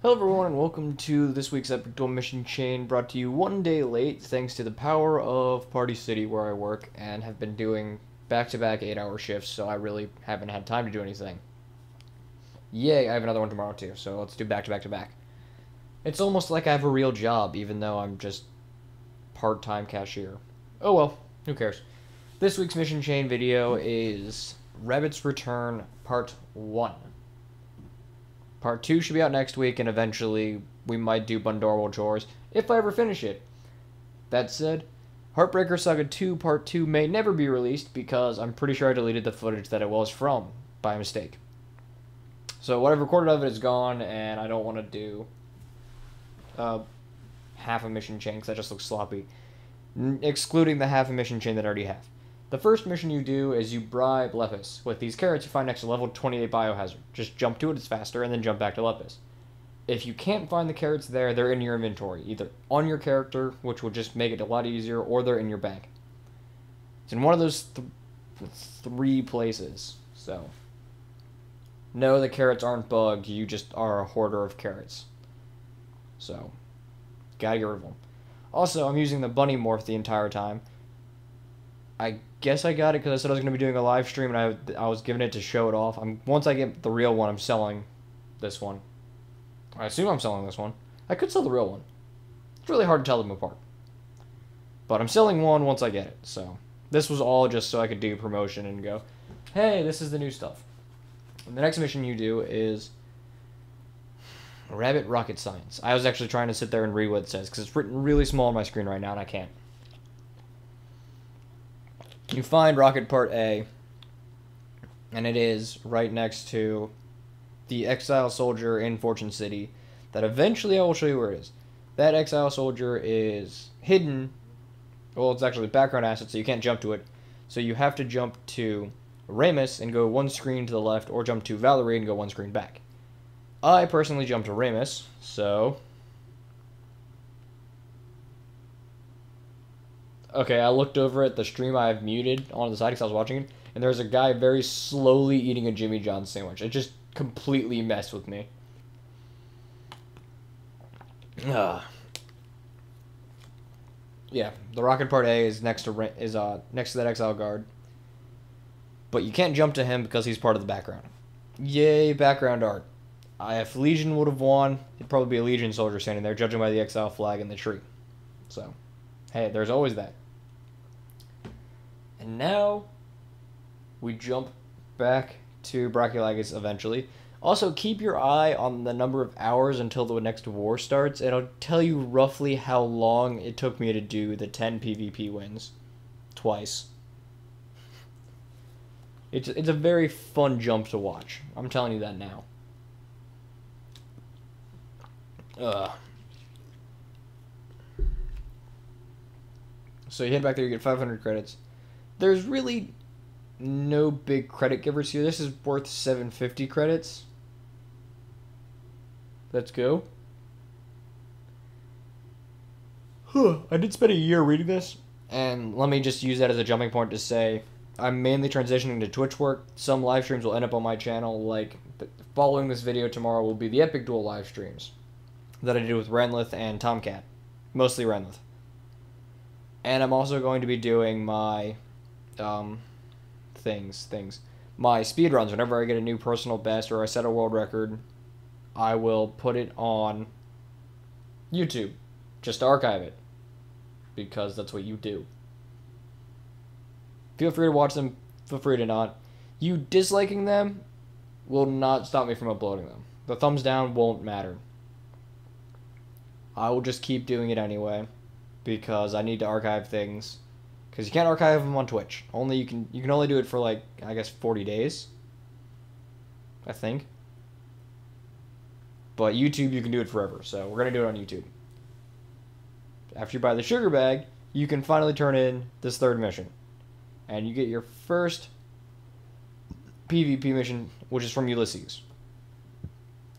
Hello everyone and welcome to this week's EpicDuel mission chain, brought to you one day late thanks to the power of Party City where I work and have been doing back-to-back 8-hour shifts, so I really haven't had time to do anything. Yay, I have another one tomorrow too, so let's do back-to-back-to-back. It's almost like I have a real job even though I'm just part-time cashier. Oh well, who cares. This week's mission chain video is Rabbit's Return Part 1. Part 2 should be out next week, and eventually we might do Bundorwal Chores, if I ever finish it. That said, Heartbreaker Saga 2 Part 2 may never be released because I'm pretty sure I deleted the footage that it was from by mistake. So what I've recorded of it is gone, and I don't want to do half a mission chain because that just looks sloppy. Excluding the half a mission chain that I already have. The first mission you do is you bribe Lepus with these carrots you find next to level 28 Biohazard. Just jump to it, it's faster, and then jump back to Lepus. If you can't find the carrots there, they're in your inventory. Either on your character, which will just make it a lot easier, or they're in your bank. It's in one of those three places, so. No, the carrots aren't bugged, you just are a hoarder of carrots. So, gotta get rid of them. Also, I'm using the bunny morph the entire time. I guess I got it because I said I was going to be doing a live stream, and I was giving it to show it off. Once I get the real one, I'm selling this one. I assume I'm selling this one. I could sell the real one. It's really hard to tell them apart. But I'm selling one once I get it, so. This was all just so I could do promotion and go, hey, this is the new stuff. And the next mission you do is Rabbit Rocket Science. I was actually trying to sit there and read what it says, because it's written really small on my screen right now, and I can't. You find Rocket Part A, and it is right next to the Exile Soldier in Fortune City, that eventually I will show you where it is. That Exile Soldier is hidden, well, it's actually a background asset, so you can't jump to it. So you have to jump to Ramus and go one screen to the left, or jump to Valerie and go one screen back. I personally jumped to Ramus, so. Okay, I looked over at the stream I have muted on the side because I was watching it, and there's a guy very slowly eating a Jimmy John's sandwich. It just completely messed with me. Yeah, the Rocket Part A is next to that Exile Guard, but you can't jump to him because he's part of the background. Yay, background art. If Legion would have won, it'd probably be a Legion soldier standing there, judging by the Exile flag in the tree. So, hey, there's always that. And now, we jump back to Brachiolagus eventually. Also, keep your eye on the number of hours until the next war starts. It'll tell you roughly how long it took me to do the 10 PvP wins. Twice. It's a very fun jump to watch. I'm telling you that now. So you head back there, you get 500 credits. There's really no big credit givers here. This is worth 750 credits. Let's go. I did spend a year reading this, and let me just use that as a jumping point to say I'm mainly transitioning to Twitch work. Some live streams will end up on my channel, like following this video tomorrow will be the EpicDuel live streams that I did with Renlith and Tomcat. Mostly Renlith. And I'm also going to be doing my my speedruns. Whenever I get a new personal best or I set a world record, I will put it on YouTube just to archive it, because that's what you do. Feel free to watch them, feel free to not. You disliking them will not stop me from uploading them. The thumbs down won't matter. I will just keep doing it anyway, because I need to archive things. Because you can't archive them on Twitch. You can only do it for, like, I guess 40 days. I think. But YouTube, you can do it forever. So we're going to do it on YouTube. After you buy the sugar bag, you can finally turn in this third mission. And you get your first PvP mission, which is from Ulysses.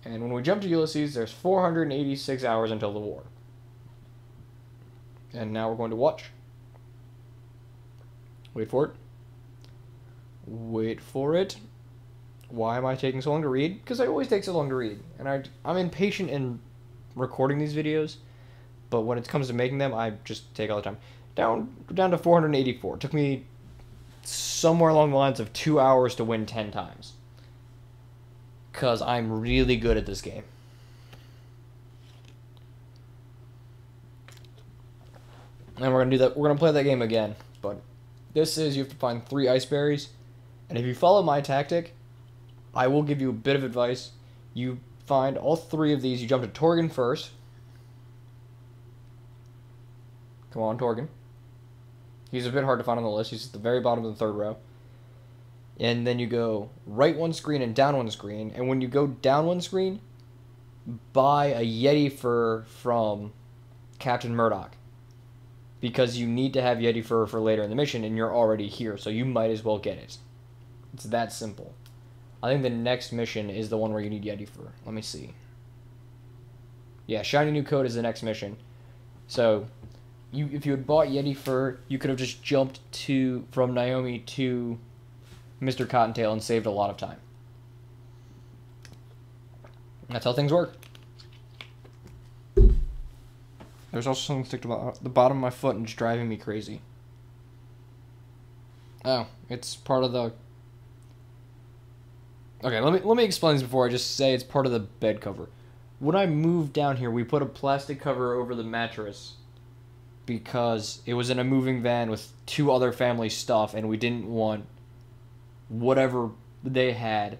And when we jump to Ulysses, there's 486 hours until the war. And now we're going to watch. Wait for it. Wait for it. Why am I taking so long to read? Because I always take so long to read. And I'm impatient in recording these videos, but when it comes to making them, I just take all the time. Down to 484. It took me somewhere along the lines of 2 hours to win 10 times. Because I'm really good at this game. And we're going to do that. We're going to play that game again. But this is, you have to find 3 ice berries. And if you follow my tactic, I will give you a bit of advice. You find all 3 of these. You jump to Torgan first. Come on, Torgan. He's a bit hard to find on the list. He's at the very bottom of the 3rd row. And then you go right 1 screen and down 1 screen. And when you go down 1 screen, buy a Yeti fur from Captain Murdoch. Because you need to have Yeti fur for later in the mission, and you're already here, so you might as well get it. It's that simple. I think the next mission is the one where you need Yeti fur. Let me see. Yeah, Shiny New Coat is the next mission. So, if you had bought Yeti fur, you could have just jumped from Naomi to Mr. Cottontail and saved a lot of time. That's how things work. There's also something sticking to the bottom of my foot and it's driving me crazy. Oh, it's part of the... Okay, let me explain this before I just say it's part of the bed cover. When I moved down here, we put a plastic cover over the mattress because it was in a moving van with 2 other family stuff and we didn't want whatever they had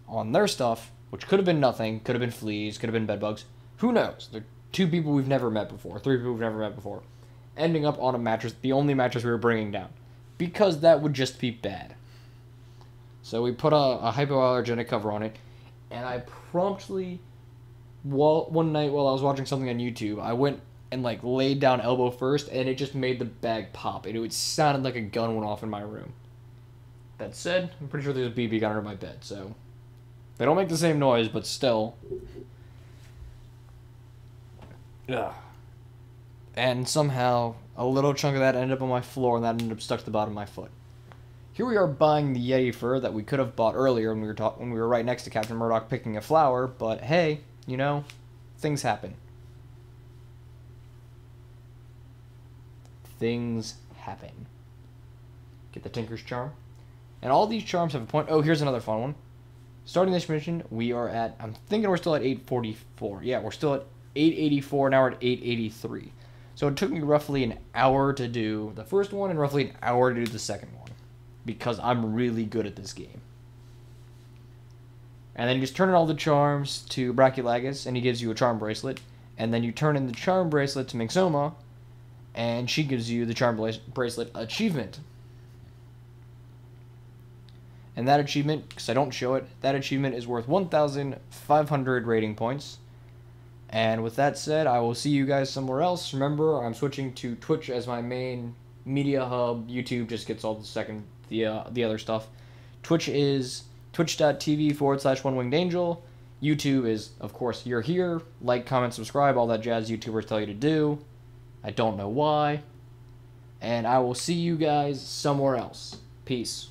on their stuff, which could have been nothing, could have been fleas, could have been bed bugs. Who knows? They're 2 people we've never met before, 3 people we've never met before, ending up on a mattress, the only mattress we were bringing down, because that would just be bad. So we put a hypoallergenic cover on it, and I promptly, one night while I was watching something on YouTube, I went and laid down elbow first, and it just made the bag pop, and it sounded like a gun went off in my room. That said, I'm pretty sure there's a BB gun under my bed, so they don't make the same noise, but still. Ugh. And somehow, a little chunk of that ended up on my floor, and that ended up stuck to the bottom of my foot. Here we are buying the Yeti fur that we could have bought earlier when we were right next to Captain Murdoch picking a flower, but hey, things happen. Things happen. Get the Tinker's Charm. And all these charms have a point. Oh, here's another fun one. Starting this mission, we are at, I'm thinking we're still at 844. Yeah, we're still at 884, now we're at 883. So it took me roughly an hour to do the first one and roughly an hour to do the second one. Because I'm really good at this game. And then you just turn in all the charms to Brachulagus, and he gives you a charm bracelet. And then you turn in the charm bracelet to Mixoma, and she gives you the charm bracelet achievement. And that achievement, because I don't show it, that achievement is worth 1,500 rating points. And with that said, I will see you guys somewhere else. Remember, I'm switching to Twitch as my main media hub. YouTube just gets all the other stuff. Twitch is twitch.tv/OneWingedAngel. YouTube is, of course, you're here. Like, comment, subscribe, all that jazz YouTubers tell you to do. I don't know why. And I will see you guys somewhere else. Peace.